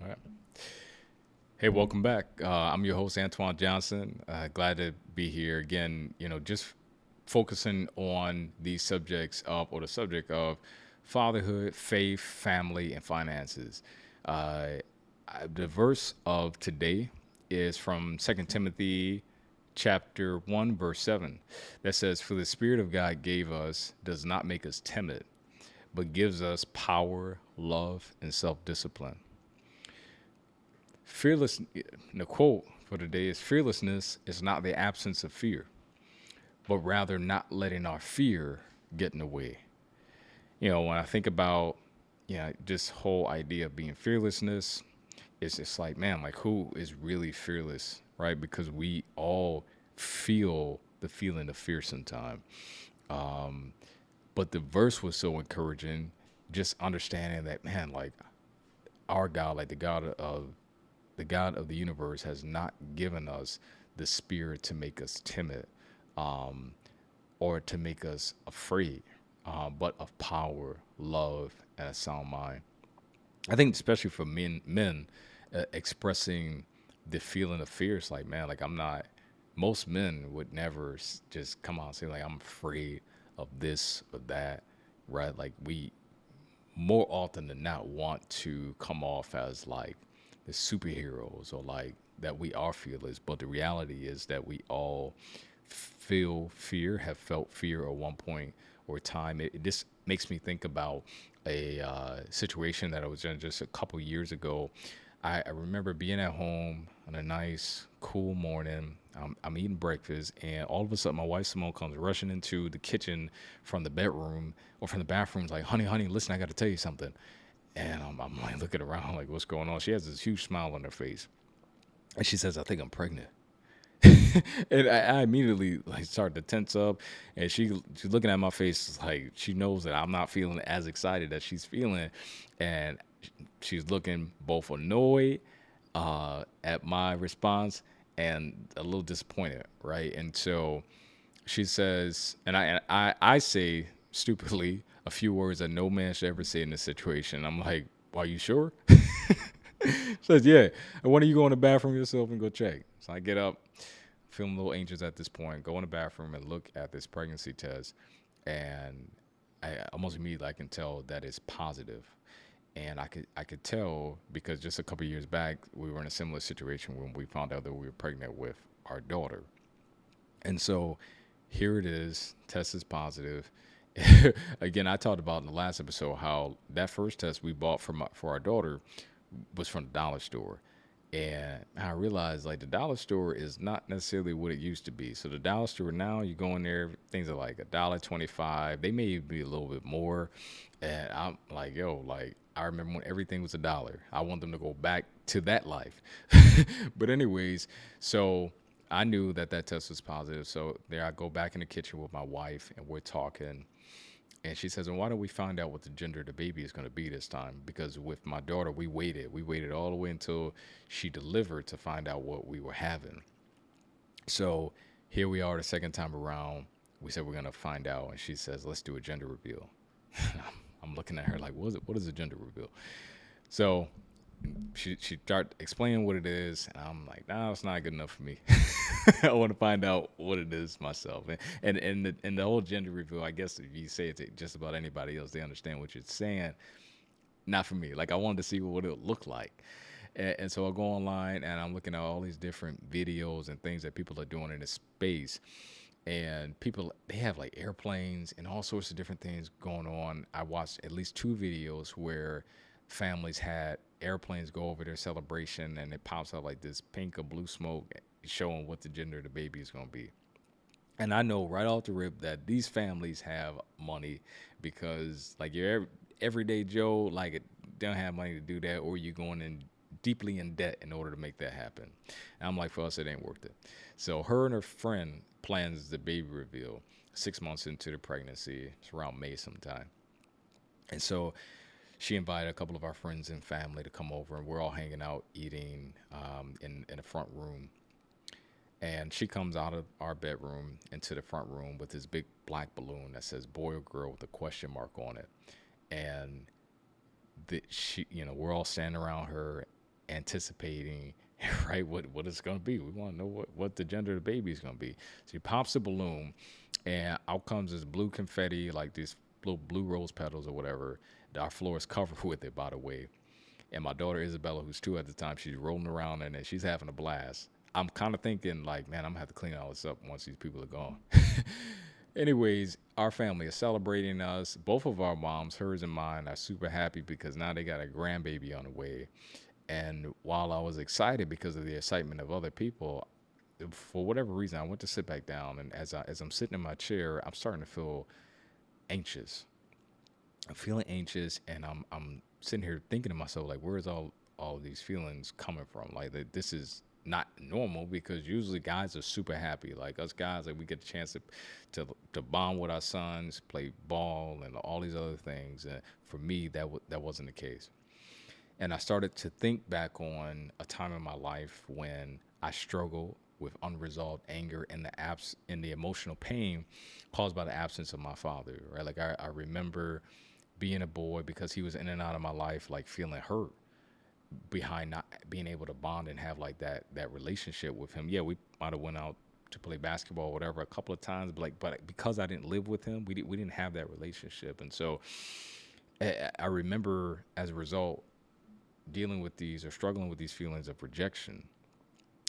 All right. Hey, welcome back. I'm your host, Antoine Johnson. Glad to be here again. Just focusing on these subjects of, or the subject of fatherhood, faith, family, and finances. Uh, the verse of today is from Second Timothy chapter 1, verse 7, that says, "For the Spirit of God gave us, does not make us timid, but gives us power, love, and self discipline." Fearless, the quote for today is, "Fearlessness is not the absence of fear, but rather not letting our fear get in the way." When I think about, this whole idea of being fearlessness, it's just like, man, like who is really fearless, right? Because we all feel the feeling of fear sometimes. But the verse was so encouraging, just understanding that, man, like our God, like the God of the universe has not given us the spirit to make us timid, um, or to make us afraid, but of power, love, and a sound mind. I think especially for men expressing the feeling of fear, it's like, man, like I'm not. Most men would never just come out and say like I'm afraid of this or that, right? Like we more often than not want to come off as like the superheroes or like that we are fearless. But the reality is that we all feel fear, have felt fear at one point or time. It just makes me think about a situation that I was in just a couple years ago. I remember being at home on a nice, cool morning. I'm eating breakfast, and all of a sudden, my wife Simone comes rushing into the kitchen from the bedroom or from the bathroom. Like, honey, honey, listen, I got to tell you something. And I'm like looking around, like, what's going on? She has this huge smile on her face, and she says, "I think I'm pregnant." And I immediately like started to tense up, and she's looking at my face like she knows that I'm not feeling as excited as she's feeling, and she's looking both annoyed at my response and a little disappointed, right? And so she says, and I say stupidly a few words that no man should ever say in this situation. I'm like, "Are you sure?" She says, "Yeah. And when are you go in the bathroom yourself and go check?" So I get up, feeling a little anxious at this point, go in the bathroom and look at this pregnancy test, and I almost immediately I can tell that it's positive. And I could tell because just a couple years back we were in a similar situation when we found out that we were pregnant with our daughter. And so here it is, test is positive. Again, I talked about in the last episode how that first test we bought for our daughter was from the dollar store. And I realized like the dollar store is not necessarily what it used to be. So the dollar store now, you go in there, things are like $1.25. They may be a little bit more. And I'm like, yo, like I remember when everything was a dollar. I want them to go back to that life. But anyways, so I knew that that test was positive. So there I go back in the kitchen with my wife and we're talking, and she says, "And why don't we find out what the gender of the baby is going to be this time?" Because with my daughter, we waited. We waited all the way until she delivered to find out what we were having. So here we are the second time around. We said we're going to find out. And she says, "Let's do a gender reveal." I'm looking at her like, what is it? What is a gender reveal? So she start explaining what it is, and I'm like, nah, it's not good enough for me. I want to find out what it is myself, and the whole gender reveal. I guess if you say it to just about anybody else, they understand what you're saying. Not for me. Like I wanted to see what it would look like, and so I go online and I'm looking at all these different videos and things that people are doing in this space, and people they have like airplanes and all sorts of different things going on. I watched at least two videos where families had airplanes go over their celebration and it pops out like this pink or blue smoke showing what the gender of the baby is going to be. And I know right off the rip that these families have money because like your everyday Joe like it don't have money to do that, or you're going in deeply in debt in order to make that happen. And I'm like, for us, it ain't worth it. So her and her friend plans the baby reveal 6 months into the pregnancy. It's around May sometime. And so she invited a couple of our friends and family to come over, and we're all hanging out eating in the front room. And she comes out of our bedroom into the front room with this big black balloon that says boy or girl with a question mark on it. And she, we're all standing around her, anticipating, right, what it's going to be. We want to know what the gender of the baby is going to be. So he pops the balloon, and out comes this blue confetti, like these little blue rose petals or whatever. Our floor is covered with it, by the way. And my daughter Isabella, who's 2 at the time, she's rolling around in it. She's having a blast. I'm kind of thinking like, man, I'm gonna have to clean all this up once these people are gone. Anyways, our family is celebrating us. Both of our moms, hers and mine, are super happy because now they got a grandbaby on the way. And while I was excited because of the excitement of other people, for whatever reason, I went to sit back down, and as I'm sitting in my chair, I'm starting to feel anxious. I'm feeling anxious, and I'm sitting here thinking to myself like, where is all of these feelings coming from? Like this is not normal because usually guys are super happy. Like us guys, like we get a chance to bond with our sons, play ball, and all these other things. And for me, that wasn't the case. And I started to think back on a time in my life when I struggled with unresolved anger and the emotional pain caused by the absence of my father. Right, like I remember being a boy because he was in and out of my life, like feeling hurt behind not being able to bond and have like that relationship with him. Yeah, we might have went out to play basketball or whatever a couple of times, but because I didn't live with him, we didn't have that relationship. And so I remember as a result dealing with these or struggling with these feelings of rejection,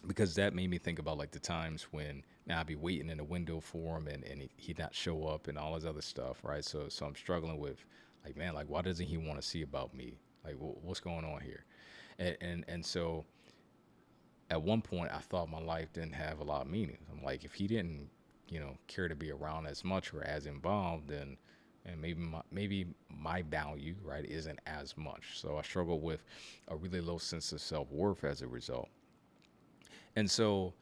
because that made me think about like the times when now I'd be waiting in the window for him, and he'd not show up and all this other stuff, right? So I'm struggling with like, man, like why doesn't he want to see about me? Like what's going on here? And so at one point I thought my life didn't have a lot of meaning. I'm like, if he didn't, care to be around as much or as involved, then and maybe my value, right, isn't as much. So I struggle with a really low sense of self-worth as a result. And so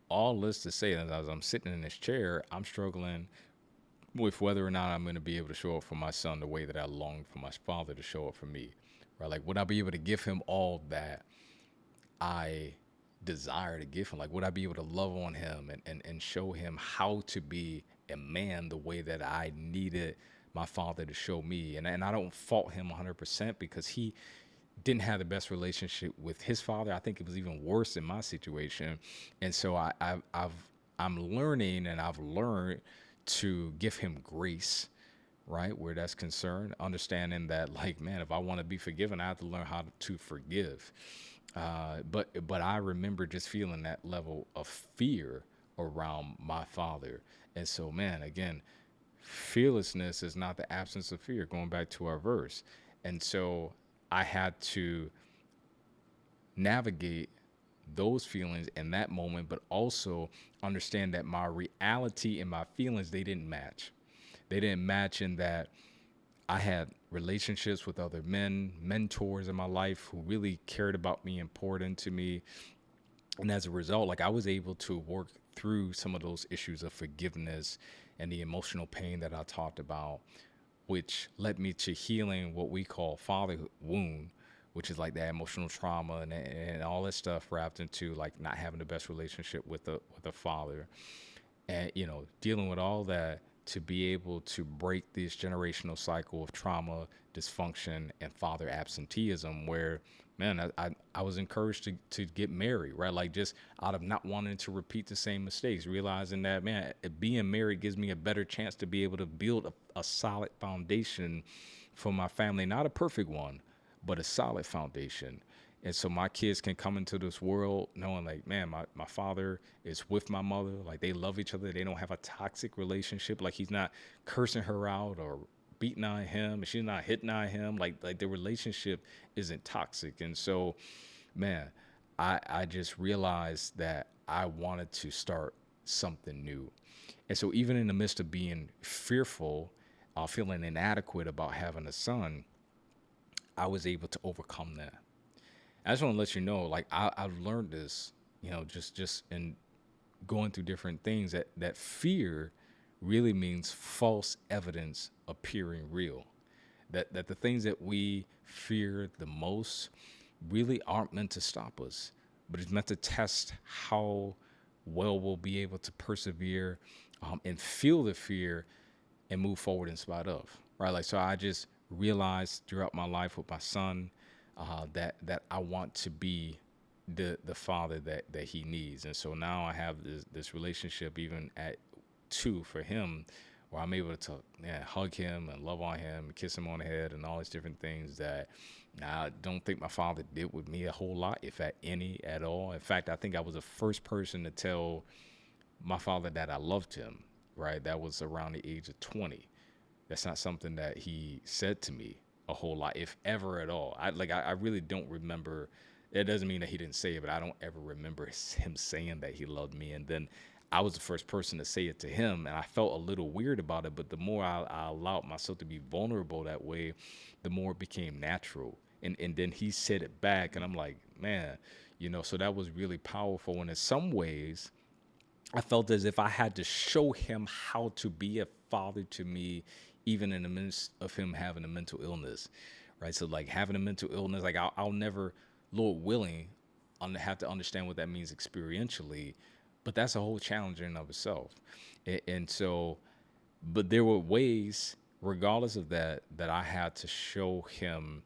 all this to say that as I'm sitting in this chair, I'm struggling with whether or not I'm going to be able to show up for my son the way that I longed for my father to show up for me. Right? Like, would I be able to give him all that I desire to give him? Like, would I be able to love on him and show him how to be a man the way that I needed my father to show me? And I don't fault him 100% because he didn't have the best relationship with his father. I think it was even worse in my situation. And so I'm learning, and I've learned to give him grace, right, where that's concerned, understanding that like, man, if I want to be forgiven, I have to learn how to forgive. But I remember just feeling that level of fear around my father. And so, man, again, fearlessness is not the absence of fear, going back to our verse. And so I had to navigate those feelings in that moment, but also understand that my reality and my feelings, they didn't match. They didn't match in that I had relationships with other men, mentors in my life who really cared about me and poured into me. And as a result, like I was able to work through some of those issues of forgiveness and the emotional pain that I talked about, which led me to healing what we call fatherhood wound, which is like that emotional trauma and all that stuff wrapped into like not having the best relationship with a father, and dealing with all that to be able to break this generational cycle of trauma, dysfunction, and father absenteeism, where, man, I was encouraged to get married, right? Like just out of not wanting to repeat the same mistakes, realizing that, man, being married gives me a better chance to be able to build a solid foundation for my family. Not a perfect one, but a solid foundation. And so my kids can come into this world knowing like, man, my father is with my mother. Like they love each other. They don't have a toxic relationship. Like he's not cursing her out or beating on him, and she's not hitting on him. Like the relationship isn't toxic. And so, man, I just realized that I wanted to start something new. And so even in the midst of being fearful, feeling inadequate about having a son, I was able to overcome that. I just want to let you know, like I've learned this, just in going through different things, that fear really means false evidence appearing real. That the things that we fear the most really aren't meant to stop us, but it's meant to test how well we'll be able to persevere, and feel the fear and move forward in spite of, right? Like, so I just realized throughout my life with my son, that I want to be the father that he needs. And so now I have this relationship even at 2 for him, where I'm able to, yeah, hug him and love on him and kiss him on the head and all these different things that I don't think my father did with me a whole lot, if at any at all. In fact, I think I was the first person to tell my father that I loved him, right? That was around the age of 20. That's not something that he said to me a whole lot, if ever at all. I really don't remember. It doesn't mean that he didn't say it, but I don't ever remember him saying that he loved me. And then I was the first person to say it to him, and I felt a little weird about it. But the more I allowed myself to be vulnerable that way, the more it became natural. And then he said it back, and I'm like, man, so that was really powerful. And in some ways, I felt as if I had to show him how to be a father to me, even in the midst of him having a mental illness, right? So, like, having a mental illness, like, I'll never, Lord willing, have to understand what that means experientially, but that's a whole challenge in and of itself. And so, but there were ways, regardless of that, that I had to show him,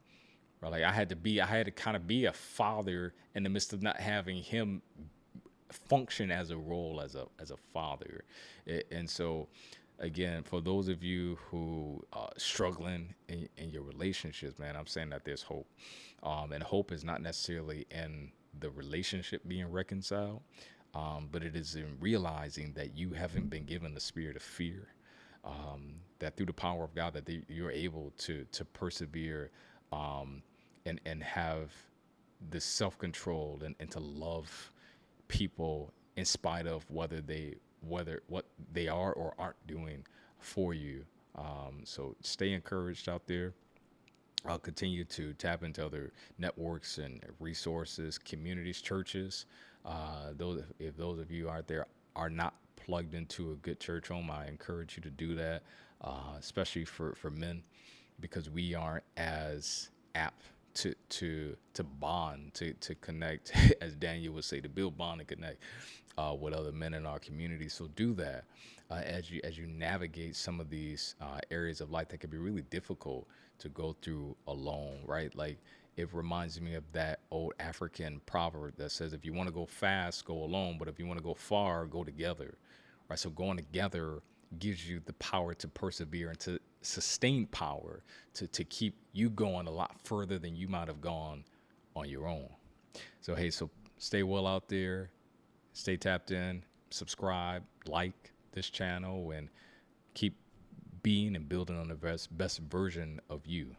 right? Like, I had to kind of be a father in the midst of not having him function as a role as a father. And so, again, for those of you who are struggling in your relationships, man, I'm saying that there's hope. And hope is not necessarily in the relationship being reconciled, but it is in realizing that you haven't been given the spirit of fear, that through the power of God, that you're able to persevere, and have the self-control, and to love people in spite of whether what they are or aren't doing for you. So stay encouraged out there. I'll continue to tap into other networks and resources, communities, churches. If those of you out there are not plugged into a good church home, I encourage you to do that, especially for men, because we aren't as apt to bond, to connect, as Daniel would say, to build bond and connect with other men in our community. So do that as you navigate some of these areas of life that can be really difficult to go through alone, right? Like, it reminds me of that old African proverb that says, if you want to go fast, go alone, but if you want to go far, go together, right? So going together gives you the power to persevere and to sustain power to keep you going a lot further than you might have gone on your own. So, hey, so stay well out there, stay tapped in, subscribe, like this channel, and keep being and building on the best version of you.